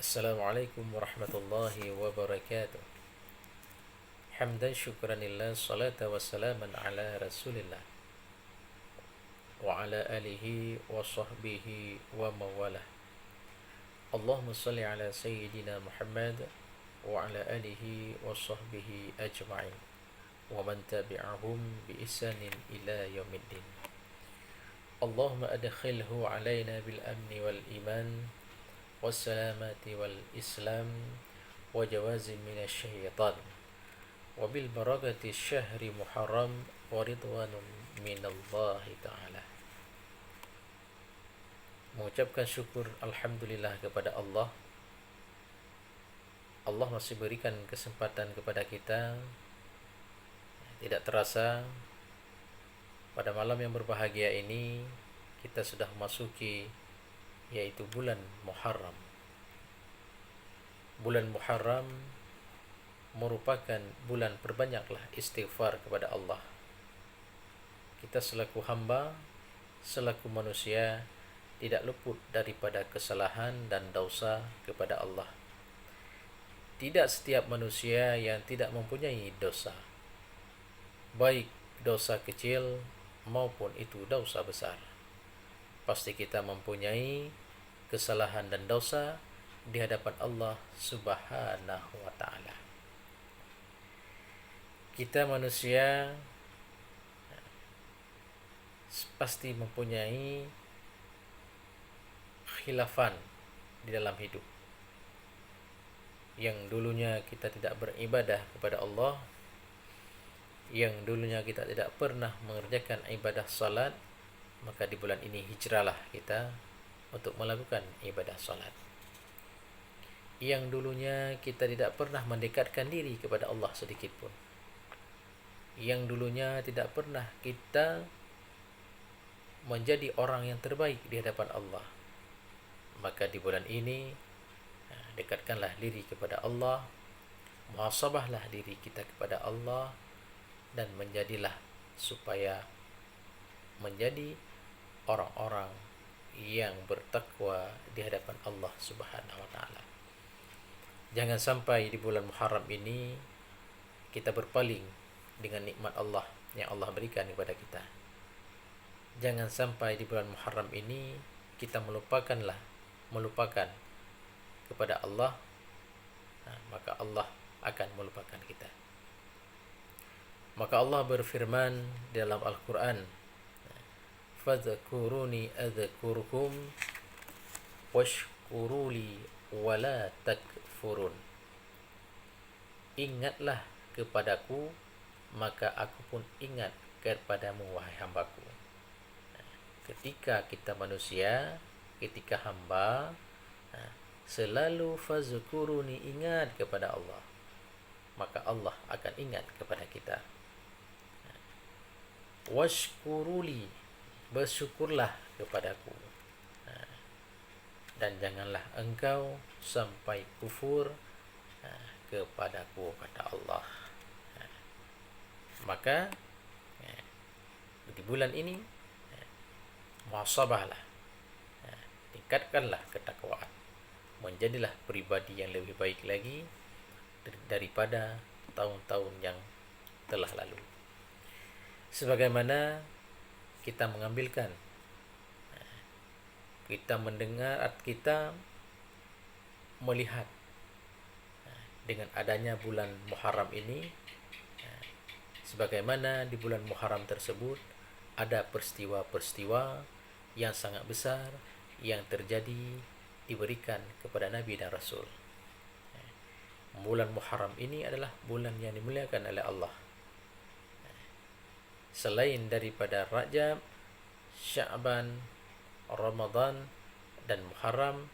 Assalamualaikum warahmatullahi wabarakatuh. Hamdan syukran lillah, salata wassalaman ala rasulillah wa ala alihi wa sahbihi wa mawalah. Allahumma salli ala sayyidina Muhammad wa ala alihi wa sahbihi ajma'in wa man tabi'ahum bi ihsanin ila yaumiddin. Allahumma adkhilhu alaina bil amni wal iman والسلامة والإسلام وجواز من الشيطان وبالبركة الشهر محرم ورضوان من الله تعالى. Mengucapkan syukur Alhamdulillah kepada Allah. Allah masih berikan kesempatan kepada kita. Tidak terasa pada malam yang berbahagia ini kita sudah memasuki yaitu bulan Muharram. Bulan Muharram merupakan bulan perbanyaklah istighfar kepada Allah. Kita selaku hamba, selaku manusia tidak luput daripada kesalahan dan dosa kepada Allah. Tidak setiap manusia yang tidak mempunyai dosa, baik dosa kecil maupun itu dosa besar. Pasti kita mempunyai kesalahan dan dosa di hadapan Allah Subhanahu wa ta'ala. Kita manusia pasti mempunyai khilafan di dalam hidup. Yang dulunya kita tidak beribadah kepada Allah, yang dulunya kita tidak pernah mengerjakan ibadah salat, maka di bulan ini hijrahlah kita untuk melakukan ibadah salat. Yang dulunya kita tidak pernah mendekatkan diri kepada Allah sedikit pun, yang dulunya tidak pernah kita menjadi orang yang terbaik di hadapan Allah, maka di bulan ini dekatkanlah diri kepada Allah, muhasabahlah diri kita kepada Allah, dan menjadilah supaya menjadi orang-orang yang bertakwa di hadapan Allah Subhanahu wa ta'ala. Jangan sampai di bulan Muharram ini kita berpaling dengan nikmat Allah yang Allah berikan kepada kita. Jangan sampai di bulan Muharram ini kita melupakan kepada Allah, maka Allah akan melupakan kita. Maka Allah berfirman dalam Al-Quran, fadhkuruni adzkurkum washkuruli wala takfurun. Ingatlah kepadaku, maka aku pun ingat kepadamu wahai hambaku. Ketika kita manusia, ketika hamba, selalu fazkuruni, ingat kepada Allah, maka Allah akan ingat kepada kita. Washkuruli, bersyukurlah kepadaku, dan janganlah engkau sampai kufur kepadaku, kata Allah. Maka di bulan ini muhasabahlah, tingkatkanlah ketakwaan, menjadilah pribadi yang lebih baik lagi daripada tahun-tahun yang telah lalu. Sebagaimana kita mengambilkan, kita mendengar, kita melihat dengan adanya bulan Muharram ini, sebagaimana di bulan Muharram tersebut ada peristiwa-peristiwa yang sangat besar yang terjadi, diberikan kepada Nabi dan Rasul. Bulan Muharram ini adalah bulan yang dimuliakan oleh Allah. Selain daripada Rajab, Sya'ban, Ramadan dan Muharram,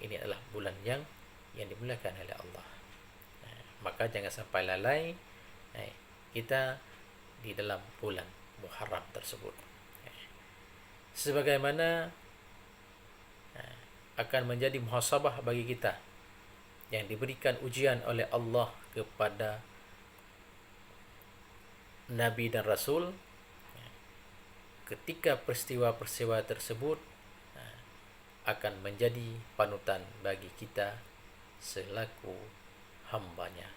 ini adalah bulan yang dimuliakan oleh Allah. Maka jangan sampai lalai kita di dalam bulan Muharram tersebut. Sebagaimana akan menjadi muhasabah bagi kita yang diberikan ujian oleh Allah kepada Nabi dan Rasul, ketika peristiwa-peristiwa tersebut akan menjadi panutan bagi kita selaku hambanya.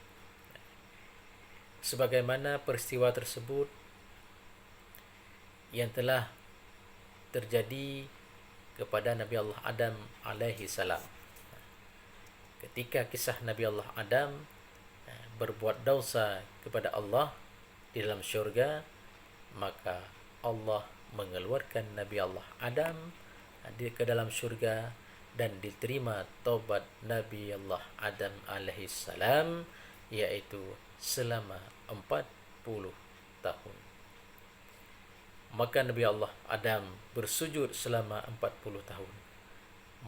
Sebagaimana peristiwa tersebut yang telah terjadi kepada Nabi Allah Adam alaihi salam. Ketika kisah Nabi Allah Adam berbuat dosa kepada Allah di dalam syurga, maka Allah mengeluarkan Nabi Allah Adam ke dalam syurga dan diterima taubat Nabi Allah Adam alaihi salam, yaitu selama 40 tahun. Maka Nabi Allah Adam bersujud selama 40 tahun.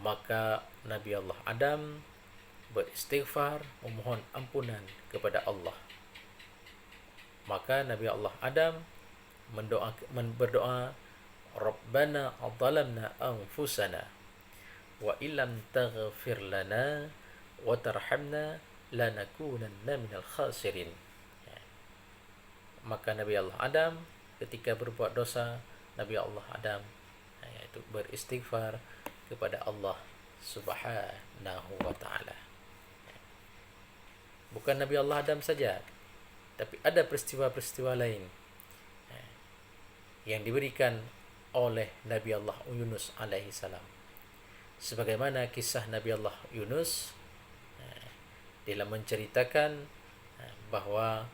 Maka Nabi Allah Adam beristighfar, memohon ampunan kepada Allah. Maka Nabi Allah Adam berdoa, Rabbana adzalamna anfusana wa illam taghfir lana wa tarhamna lanakunanna minal khasirin. Maka Nabi Allah Adam ketika berbuat dosa, Nabi Allah Adam yaitu beristighfar kepada Allah Subhanahu wa taala. Bukan Nabi Allah Adam saja, tapi ada peristiwa-peristiwa lain yang diberikan oleh Nabi Allah Yunus alaihi salam. Sebagaimana kisah Nabi Allah Yunus dalam menceritakan bahawa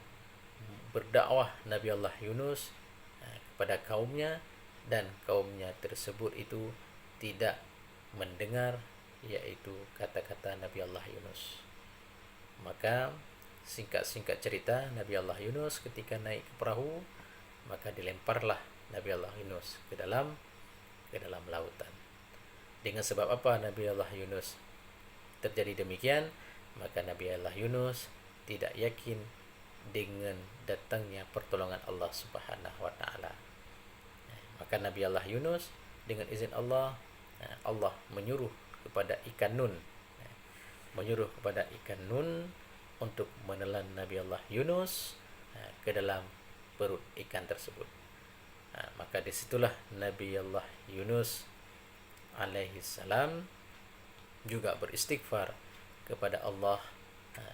berdakwah Nabi Allah Yunus kepada kaumnya, dan kaumnya tersebut itu tidak mendengar yaitu kata-kata Nabi Allah Yunus. Maka singkat-singkat cerita, Nabi Allah Yunus ketika naik ke perahu, maka dilemparlah Nabi Allah Yunus ke dalam lautan. Dengan sebab apa Nabi Allah Yunus terjadi demikian? Maka Nabi Allah Yunus tidak yakin dengan datangnya pertolongan Allah Subhanahu wa taala. Maka Nabi Allah Yunus dengan izin Allah, Allah menyuruh kepada ikan nun untuk menelan Nabi Allah Yunus ke dalam perut ikan tersebut. Maka disitulah Nabi Allah Yunus alaihi salam juga beristighfar kepada Allah,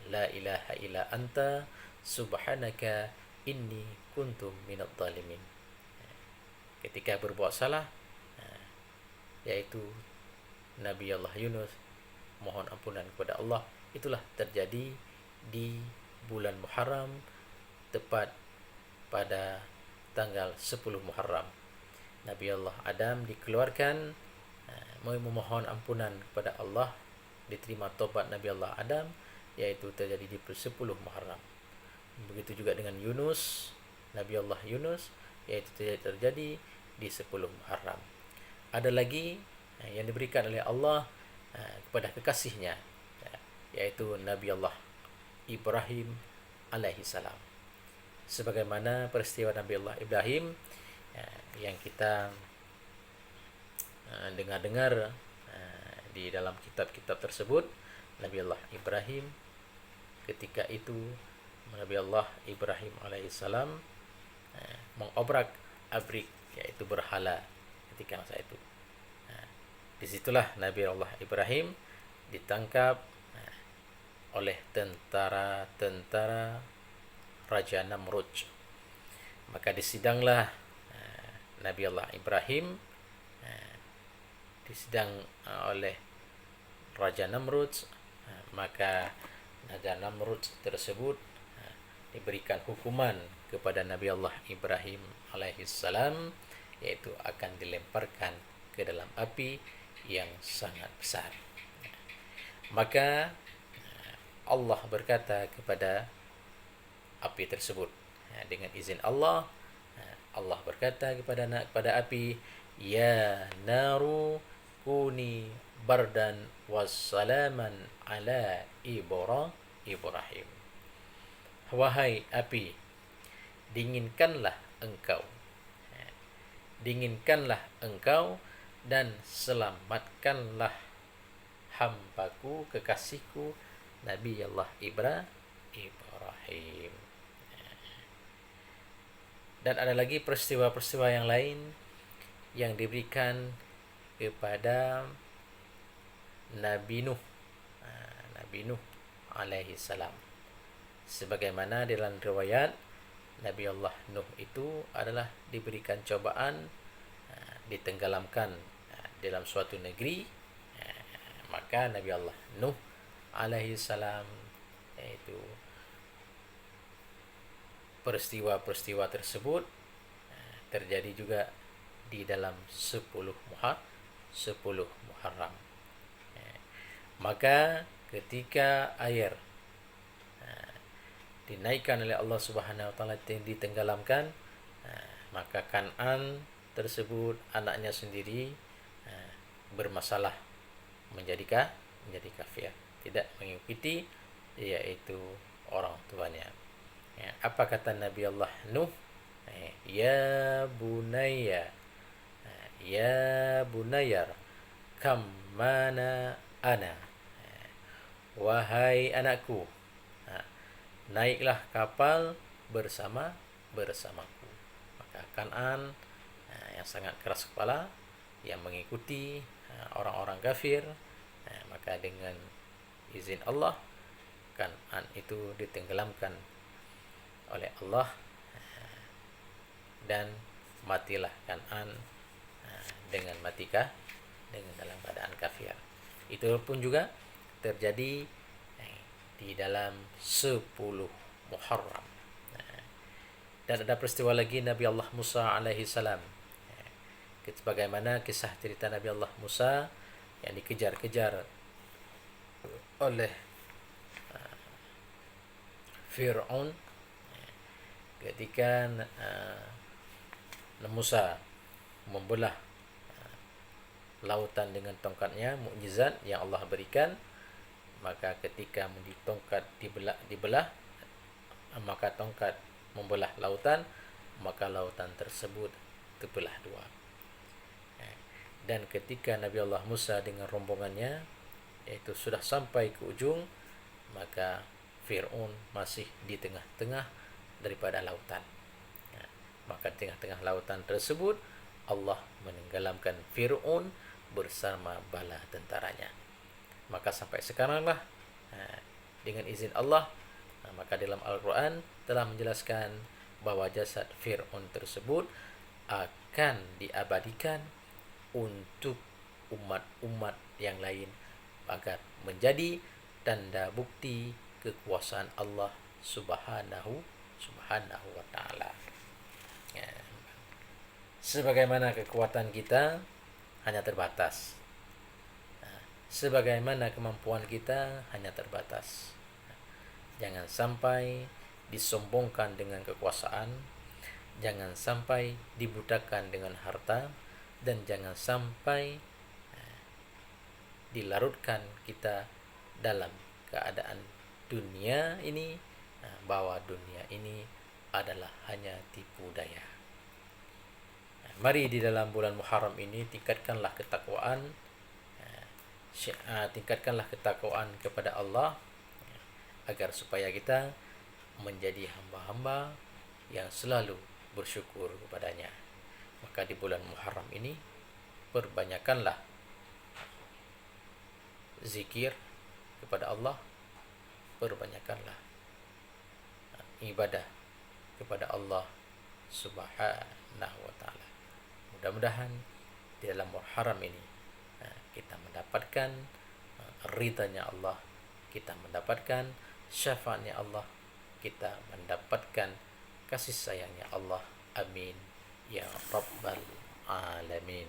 la ilaha illa anta subhanaka inni kuntu minadh dhalimin. Ketika berbuat salah, yaitu Nabi Allah Yunus mohon ampunan kepada Allah. Itulah terjadi di bulan Muharram, tepat pada tanggal 10 Muharram. Nabi Allah Adam dikeluarkan, memohon ampunan kepada Allah, diterima tobat Nabi Allah Adam, yaitu terjadi di 10 Muharram. Begitu juga dengan Yunus, Nabi Allah Yunus, yaitu terjadi di 10 Muharram. Ada lagi yang diberikan oleh Allah kepada kekasihnya, yaitu Nabi Allah Ibrahim alaihi salam. Sebagaimana peristiwa Nabi Allah Ibrahim yang kita dengar-dengar di dalam kitab-kitab tersebut, Nabi Allah Ibrahim ketika itu Nabi Allah Ibrahim alaihissalam mengobrak-abrik yaitu berhala ketika masa itu. Disitulah Nabi Allah Ibrahim ditangkap oleh tentara-tentara Raja Namrud. Maka disidanglah Nabi Allah Ibrahim, disidang oleh Raja Namrud. Maka Raja Namrud tersebut diberikan hukuman kepada Nabi Allah Ibrahim alaihissalam, yaitu akan dilemparkan ke dalam api yang sangat besar. Maka Allah berkata kepada api tersebut, dengan izin Allah, Allah berkata kepada api, ya naru kuni bardan wassalaman ala Ibrahim. Wahai api, dinginkanlah engkau dan selamatkanlah hambaku, kekasihku Nabi Allah Ibrahim. Dan ada lagi peristiwa-peristiwa yang lain yang diberikan kepada Nabi Nabi Nuh alaihi salam. Sebagaimana dalam riwayat Nabi Allah Nuh itu adalah diberikan cobaan, ditenggelamkan dalam suatu negeri, maka Nabi Allah Nuh alaihi salam, yaitu peristiwa-peristiwa tersebut terjadi juga di dalam 10 Muharram. Maka ketika air dinaikkan oleh Allah Subhanahu wa taala, ditenggelamkan, maka Kan'an tersebut anaknya sendiri bermasalah, menjadi kafir, tidak mengikuti yaitu orang tuanya. Apa kata Nabi Allah Nuh? Ya bunayya, ya bunayar kam mana ana, wahai anakku, naiklah kapal bersamaku. Maka Kan'an yang sangat keras kepala, yang mengikuti orang-orang kafir, maka dengan izin Allah Kan'an itu ditenggelamkan oleh Allah, dan matilah Kan'an dengan dalam keadaan kafir. Itu pun juga terjadi di dalam 10 Muharram. Dan ada peristiwa lagi Nabi Allah Musa alaihi salam. Sebagaimana kisah cerita Nabi Allah Musa yang dikejar-kejar oleh Fir'aun ketika Musa membelah lautan dengan tongkatnya, mukjizat yang Allah berikan. Maka ketika tongkat dibelah, maka tongkat membelah lautan, maka lautan tersebut terbelah dua. Dan ketika Nabi Allah Musa dengan rombongannya yaitu sudah sampai ke ujung, maka Fir'aun masih di tengah-tengah daripada lautan. Maka di tengah-tengah lautan tersebut Allah menenggelamkan Fir'aun bersama bala tentaranya. Maka sampai sekaranglah dengan izin Allah, maka dalam Al-Quran telah menjelaskan bahwa jasad Fir'aun tersebut akan diabadikan untuk umat-umat yang lain agar menjadi tanda bukti kekuasaan Allah Subhanahu wa ta'ala. Sebagaimana kekuatan kita hanya terbatas, sebagaimana kemampuan kita hanya terbatas. Jangan sampai disombongkan dengan kekuasaan, jangan sampai dibutakan dengan harta, dan jangan sampai dilarutkan kita dalam keadaan dunia ini, bahwa dunia ini adalah hanya tipu daya. Mari di dalam bulan Muharram ini tingkatkanlah ketakwaan, kepada Allah, agar supaya kita menjadi hamba-hamba yang selalu bersyukur kepadanya. Maka di bulan Muharram ini perbanyakkanlah zikir kepada Allah, perbanyakkanlah ibadah kepada Allah Subhanahu wa ta'ala. Mudah-mudahan di dalam Muharram ini kita mendapatkan ridhanya Allah, kita mendapatkan syafaatnya Allah, kita mendapatkan kasih sayangnya Allah. Amin ya rabbal alamin.